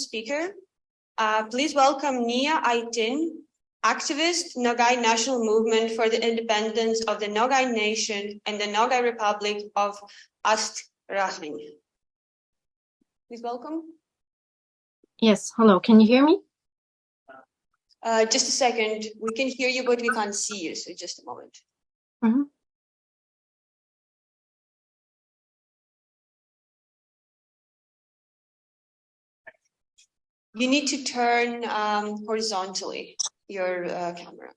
speaker. Please welcome Ниа Айтин, activist, Nogai National Movement for the Independence of the Nogai Nation and the Nogai Republic of Astrakhan. Please welcome. Yes, hello, can you hear me? Just a second. We can hear you, but we can't see you, so just a moment. Mm-hmm. You need to turn horizontally your camera.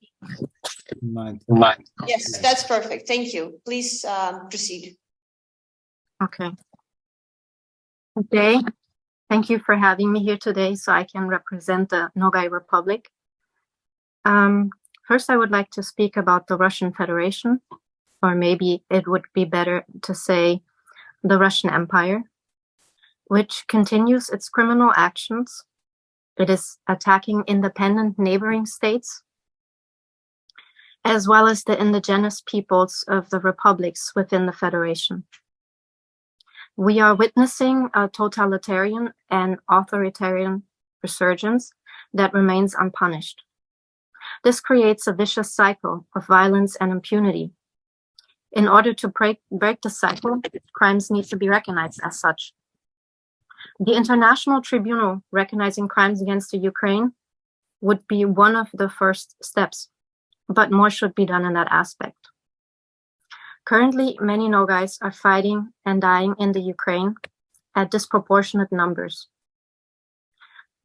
Yes, that's perfect. Thank you. Please proceed. Okay. Okay. Thank you for having me here today so I can represent the Nogai Republic. First, I would like to speak about the Russian Federation, or maybe it would be better to say the Russian Empire, which continues its criminal actions. It is attacking independent neighboring states, as well as the indigenous peoples of the republics within the Federation. We are witnessing a totalitarian and authoritarian resurgence that remains unpunished. This creates a vicious cycle of violence and impunity. In order to break the cycle, crimes need to be recognized as such. The International Tribunal recognizing crimes against the Ukraine would be one of the first steps, but more should be done in that aspect. Currently, many Nogais are fighting and dying in the Ukraine at disproportionate numbers.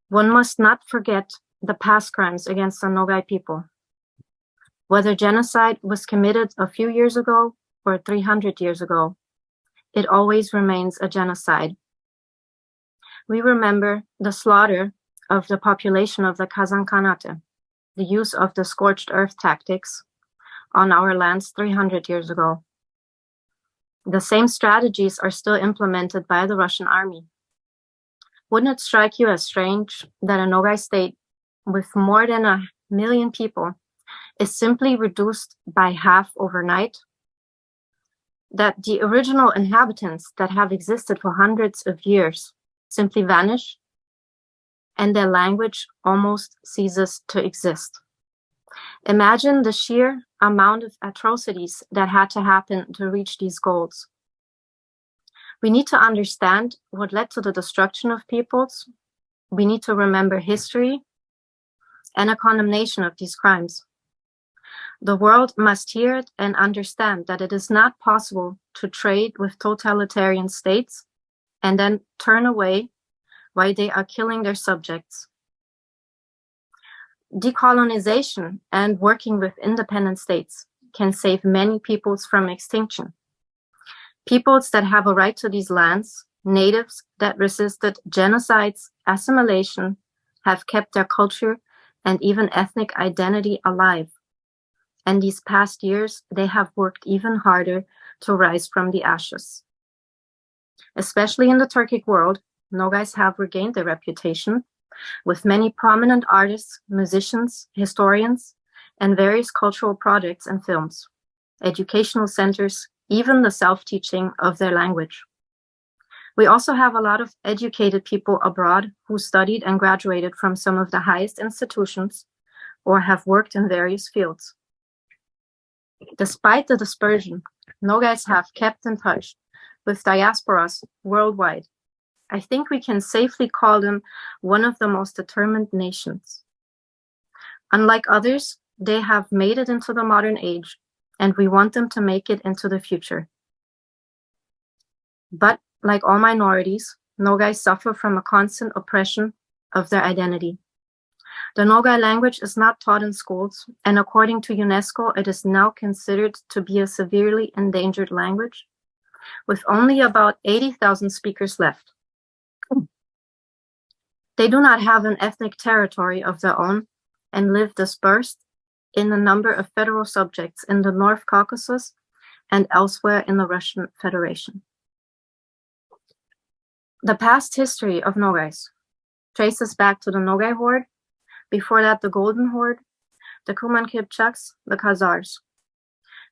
One must not forget the past crimes against the Nogai people. Whether genocide was committed a few years ago or 300 years ago, it always remains a genocide. We remember the slaughter of the population of the Kazan Khanate, the use of the scorched earth tactics on our lands 300 years ago. The same strategies are still implemented by the Russian army. Wouldn't it strike you as strange that a Nogai state with more than 1 million people is simply reduced by half overnight? That the original inhabitants that have existed for hundreds of years simply vanish, and their language almost ceases to exist. Imagine the sheer amount of atrocities that had to happen to reach these goals. We need to understand what led to the destruction of peoples. We need to remember history and a condemnation of these crimes. The world must hear it and understand that it is not possible to trade with totalitarian states and then turn away while they are killing their subjects. Decolonization and working with independent states can save many peoples from extinction. Peoples that have a right to these lands, natives that resisted genocides, assimilation, have kept their culture and even ethnic identity alive. And these past years, they have worked even harder to rise from the ashes. Especially in the Turkic world, Nogais have regained their reputation with many prominent artists, musicians, historians, and various cultural projects and films, educational centers, even the self-teaching of their language. We also have a lot of educated people abroad who studied and graduated from some of the highest institutions or have worked in various fields. Despite the dispersion, Nogais have kept in touch with diasporas worldwide. I think we can safely call them one of the most determined nations. Unlike others, they have made it into the modern age, and we want them to make it into the future. But like all minorities, Nogais suffer from a constant oppression of their identity. The Nogai language is not taught in schools, and according to UNESCO, it is now considered to be a severely endangered language, with only about 80,000 speakers left. They do not have an ethnic territory of their own and live dispersed in a number of federal subjects in the North Caucasus and elsewhere in the Russian Federation. The past history of Nogais traces back to the Nogai Horde, before that the Golden Horde, the Kuman Kipchaks, the Khazars.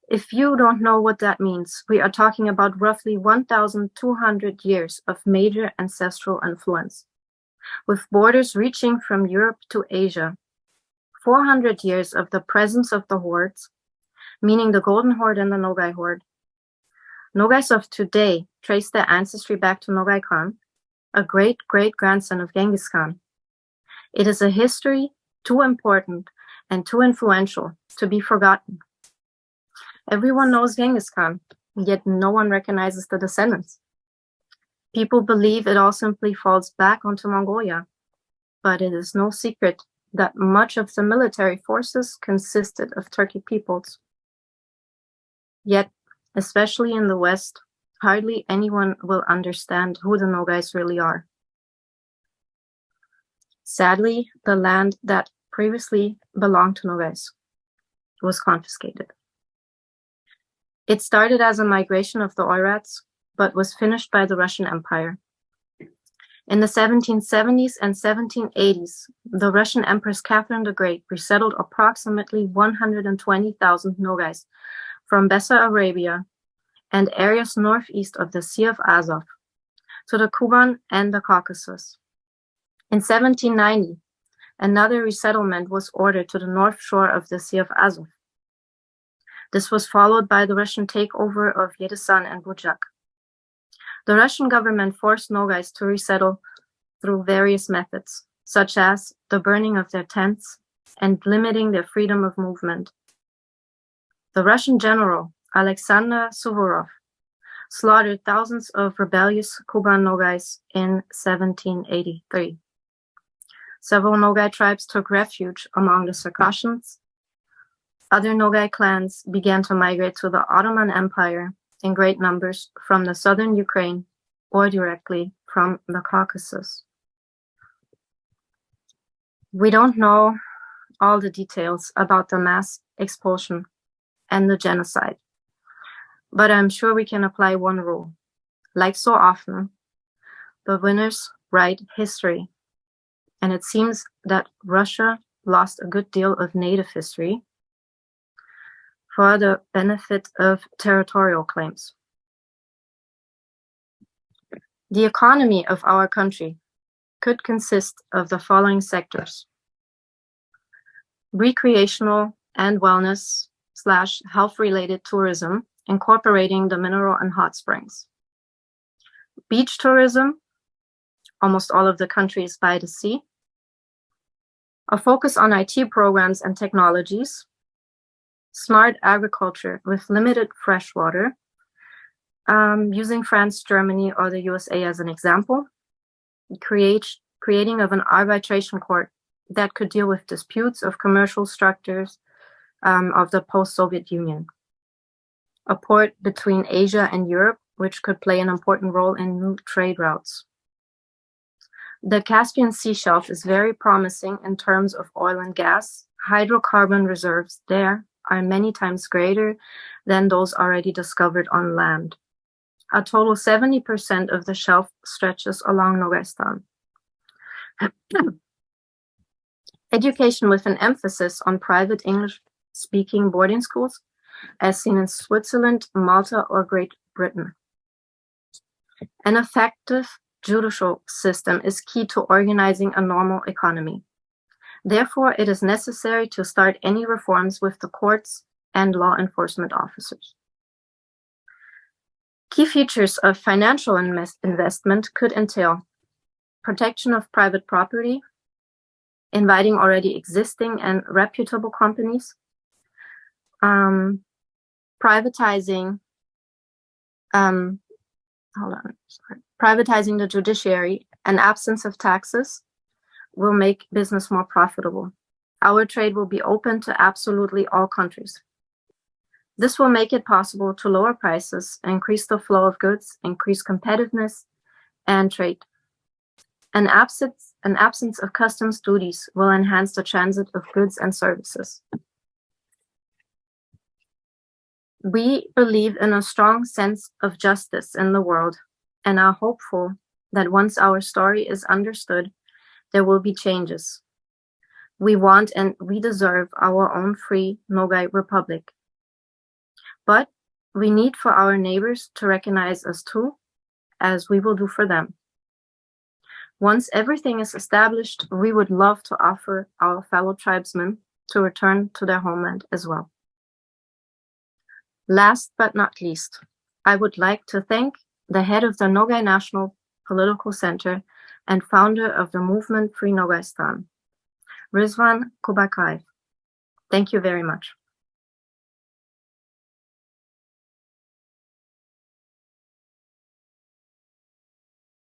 If you don't know what that means, we are talking about roughly 1,200 years of major ancestral influence. with borders reaching from Europe to Asia. 400 years of the presence of the hordes, meaning the Golden Horde and the Nogai Horde. Nogais of today trace their ancestry back to Nogai Khan, a great-great-grandson of Genghis Khan. It is a history too important and too influential to be forgotten. Everyone knows Genghis Khan, yet no one recognizes the descendants. People believe it all simply falls back onto Mongolia, but it is no secret that much of the military forces consisted of Turkic peoples. Yet, especially in the West, hardly anyone will understand who the Nogais really are. Sadly, the land that previously belonged to Nogais was confiscated. It started as a migration of the Oirats, but was finished by the Russian Empire. In the 1770s and 1780s, the Russian Empress Catherine the Great resettled approximately 120,000 Nogais from Bessarabia and areas northeast of the Sea of Azov to the Kuban and the Caucasus. In 1790, another resettlement was ordered to the north shore of the Sea of Azov. This was followed by the Russian takeover of Yeresan and Bujak. The Russian government forced Nogais to resettle through various methods, such as the burning of their tents and limiting their freedom of movement. The Russian general, Alexander Suvorov, slaughtered thousands of rebellious Kuban Nogais in 1783. Several Nogai tribes took refuge among the Circassians. Other Nogai clans began to migrate to the Ottoman Empire in great numbers from the southern Ukraine or directly from the Caucasus. We don't know all the details about the mass expulsion and the genocide, but I'm sure we can apply one rule. Like so often, the winners write history, and it seems that Russia lost a good deal of native history for the benefit of territorial claims. The economy of our country could consist of the following sectors: recreational and wellness / health-related tourism, incorporating the mineral and hot springs; beach tourism, almost all of the country is by the sea; a focus on IT programs and technologies; smart agriculture with limited fresh water, using France, Germany, or the USA as an example; creating of an arbitration court that could deal with disputes of commercial structures of the post-Soviet Union; a port between Asia and Europe, which could play an important role in new trade routes. The Caspian Sea shelf is very promising in terms of oil and gas. Hydrocarbon reserves there are many times greater than those already discovered on land. A total 70% of the shelf stretches along Nogaistan. Education with an emphasis on private English-speaking boarding schools, as seen in Switzerland, Malta, or Great Britain. An effective judicial system is key to organizing a normal economy. Therefore, it is necessary to start any reforms with the courts and law enforcement officers. Key features of financial investment could entail protection of private property, inviting already existing and reputable companies, privatizing the judiciary, and absence of taxes will make business more profitable. Our trade will be open to absolutely all countries. This will make it possible to lower prices, increase the flow of goods, increase competitiveness, and trade. An absence of customs duties will enhance the transit of goods and services. We believe in a strong sense of justice in the world and are hopeful that once our story is understood, there will be changes. We want and we deserve our own free Nogai Republic. But we need for our neighbors to recognize us too, as we will do for them. Once everything is established, we would love to offer our fellow tribesmen to return to their homeland as well. Last but not least, I would like to thank the head of the Nogai National Political Center and founder of the movement Free Nogaistan, Riзвана Kubakaeva. Thank you very much.